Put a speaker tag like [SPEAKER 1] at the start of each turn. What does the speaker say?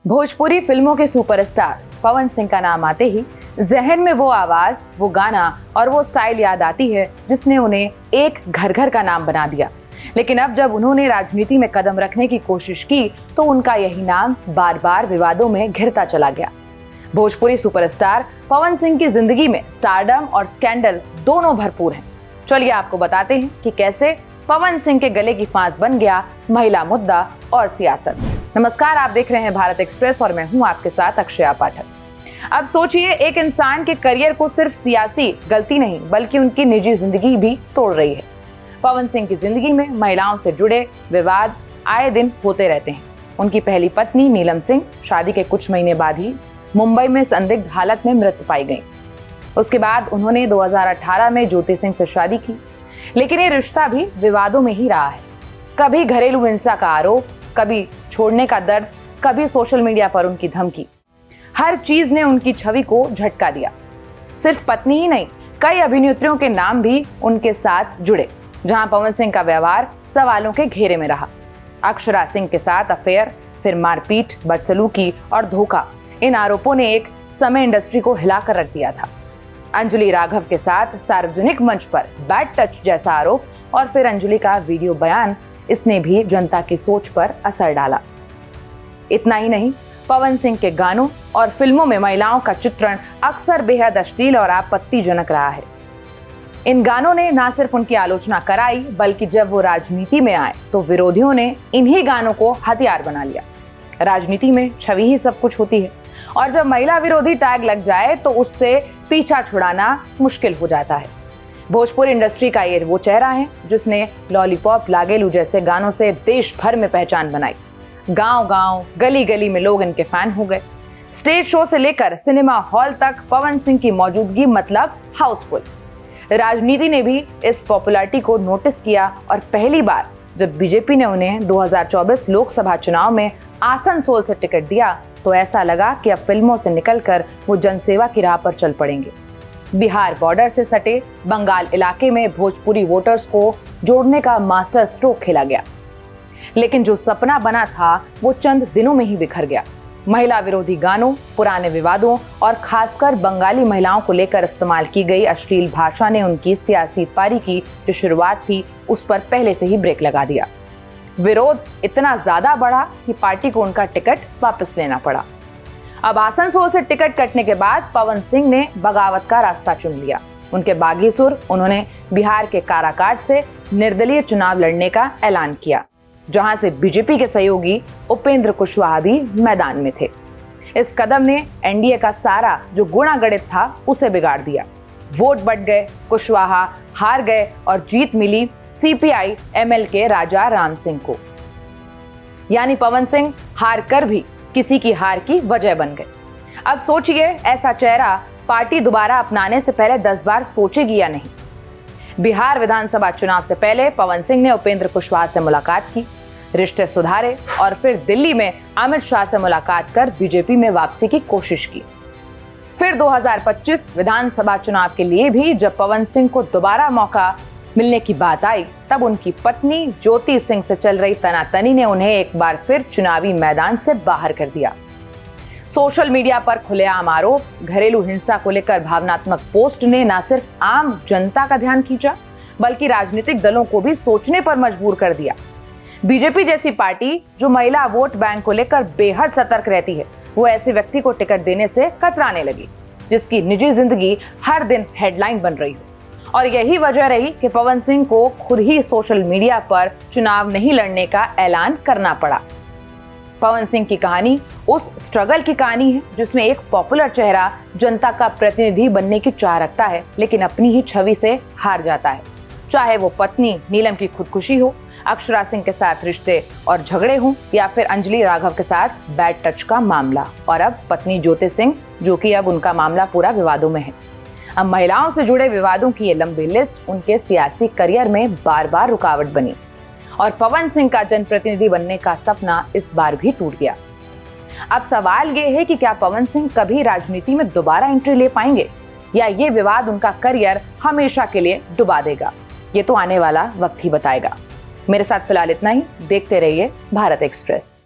[SPEAKER 1] भोजपुरी फिल्मों के सुपरस्टार पवन सिंह का नाम आते ही जहन में वो आवाज, वो गाना और वो स्टाइल याद आती है जिसने उन्हें एक घर घर का नाम बना दिया। लेकिन अब जब उन्होंने राजनीति में कदम रखने की कोशिश की तो उनका यही नाम बार बार विवादों में घिरता चला गया। भोजपुरी सुपरस्टार पवन सिंह की जिंदगी में स्टारडम और स्कैंडल दोनों भरपूर हैं। चलिए आपको बताते हैं कि कैसे पवन सिंह के गले की फांस बन गया महिला मुद्दा और सियासत। नमस्कार, आप देख रहे हैं भारत एक्सप्रेस और मैं हूं आपके साथ अक्षया पाठक। अब सोचिए, एक इंसान के करियर को सिर्फ सियासी गलती नहीं बल्कि उनकी निजी जिंदगी भी तोड़ रही है। पवन सिंह की जिंदगी में महिलाओं से जुड़े विवाद आए दिन होते रहते हैं। उनकी पहली पत्नी नीलम सिंह शादी के कुछ महीने बाद ही मुंबई में संदिग्ध हालत में मृत पाई गई। उसके बाद उन्होंने 2018 में ज्योति सिंह से शादी की, लेकिन ये रिश्ता भी विवादों में ही रहा है। कभी घरेलू हिंसा का आरोप, कभी छोड़ने का दर्द, कभी सोशल मीडिया पर उनकी धमकी। हर चीज ने उनकी छवि को झटका दिया। सिर्फ पत्नी ही नहीं, कई अभिनेत्रियों के नाम भी उनके साथ जुड़े, जहां पवन सिंह का व्यवहार सवालों के घेरे में रहा। अक्षरा सिंह के साथ अफेयर, फिर मारपीट, बदसलूकी और धोखा, इन आरोपों ने एक समय इंडस्ट्री को हिलाकर रख दिया था। अंजलि राघव के साथ सार्वजनिक मंच पर बैड टच जैसा आरोप और फिर अंजलि का वीडियो बयान, इसने भी जनता की सोच पर असर डाला। इतना ही नहीं, पवन सिंह के गानों और फिल्मों में महिलाओं का चित्रण अक्सर बेहद अश्लील और आपत्तिजनक रहा है। इन गानों ने न सिर्फ उनकी आलोचना कराई, बल्कि जब वो राजनीति में आए तो विरोधियों ने इन्हीं गानों को हथियार बना लिया। राजनीति में छवि ही सब कुछ होती है और जब महिला विरोधी टैग लग जाए तो उससे पीछा छुड़ाना मुश्किल हो जाता है। भोजपुरी इंडस्ट्री का ये वो चेहरा है जिसने लॉलीपॉप लागेलू जैसे गानों से देश भर में पहचान बनाई। गांव-गांव, गली-गली में लोग इनके फैन हो गए। स्टेज शो से लेकर सिनेमा हॉल तक पवन सिंह की मौजूदगी मतलब हाउसफुल। राजनीति ने भी इस पॉपुलैरिटी को नोटिस किया और पहली बार जब बीजेपी ने उन्हें 2024 लोकसभा चुनाव में आसनसोल से टिकट दिया तो ऐसा लगा कि अब फिल्मों से निकलकर वो जनसेवा की राह पर चल पड़ेंगे। बिहार बॉर्डर से सटे बंगाल इलाके में भोजपुरी वोटर्स को जोड़ने का मास्टर स्ट्रोक खेला गया, लेकिन जो सपना बना था वो चंद दिनों में ही बिखर गया। महिला विरोधी गानों, पुराने विवादों और खासकर बंगाली महिलाओं को लेकर इस्तेमाल की गई अश्लील भाषा ने उनकी सियासी पारी की जो शुरुआत थी उस पर पहले से ही ब्रेक लगा दिया। विरोध इतना ज्यादा बढ़ा कि पार्टी को उनका टिकट वापस लेना पड़ा। अब आसनसोल से टिकट कटने के बाद पवन सिंह ने बगावत का रास्ता चुन लिया। उनके बागी सुर, उन्होंने बिहार के काराकाट से निर्दलीय चुनाव लड़ने का ऐलान किया, जहां से बीजेपी के सहयोगी उपेंद्र कुशवाहा भी मैदान में थे। इस कदम ने एनडीए का सारा जो गुणागणित था उसे बिगाड़ दिया। वोट बढ़ गए, कुशवाहा हार गए और जीत मिली सीपीआई एमएल के राजा राम सिंह को। यानी पवन सिंह हार कर भी किसी की हार की वजह बन गए। अब सोचिए, ऐसा चेहरा पार्टी दोबारा अपनाने से पहले 10 बार सोचेगी या नहीं। बिहार विधानसभा चुनाव से पहले पवन सिंह ने उपेंद्र कुशवाहा से मुलाकात की, रिश्ते सुधारे और फिर दिल्ली में अमित शाह से मुलाकात कर बीजेपी में वापसी की कोशिश की। फिर 2025 विधानसभा चुनाव के लिए भी जब पवन सिंह को दोबारा मौका मिलने की बात आई, तब उनकी पत्नी ज्योति सिंह से चल रही तनातनी ने उन्हें एक बार फिर चुनावी मैदान से बाहर कर दिया। सोशल मीडिया पर खुलेआम आरोप, घरेलू हिंसा को लेकर भावनात्मक पोस्ट ने न सिर्फ आम जनता का ध्यान खींचा बल्कि राजनीतिक दलों को भी सोचने पर मजबूर कर दिया। बीजेपी जैसी पार्टी जो महिला वोट बैंक को लेकर बेहद सतर्क रहती है, वो ऐसे व्यक्ति को टिकट देने से कतराने लगी जिसकी निजी जिंदगी हर दिन हेडलाइन बन रही हो। और यही वजह रही कि पवन सिंह को खुद ही सोशल मीडिया पर चुनाव नहीं लड़ने का ऐलान करना पड़ा। पवन सिंह की कहानी उस स्ट्रगल की कहानी है जिसमें एक पॉपुलर चेहरा जनता का प्रतिनिधि बनने की चाह रखता है, लेकिन अपनी ही छवि से हार जाता है। चाहे वो पत्नी नीलम की खुदकुशी हो, अक्षरा सिंह के साथ रिश्ते और झगड़े हों, या फिर अंजलि राघव के साथ बैड टच का मामला, और अब पत्नी ज्योति सिंह, जो कि अब उनका मामला पूरा विवादों में है। अब महिलाओं से जुड़े विवादों की ये लंबी लिस्ट उनके सियासी करियर में बार बार रुकावट बनी और पवन सिंह का जनप्रतिनिधि बनने का सपना इस बार भी टूट गया। अब सवाल ये है कि क्या पवन सिंह कभी राजनीति में दोबारा एंट्री ले पाएंगे या ये विवाद उनका करियर हमेशा के लिए डुबा देगा? ये तो आने वाला वक्त ही बताएगा। मेरे साथ फिलहाल इतना ही। देखते रहिए भारत एक्सप्रेस।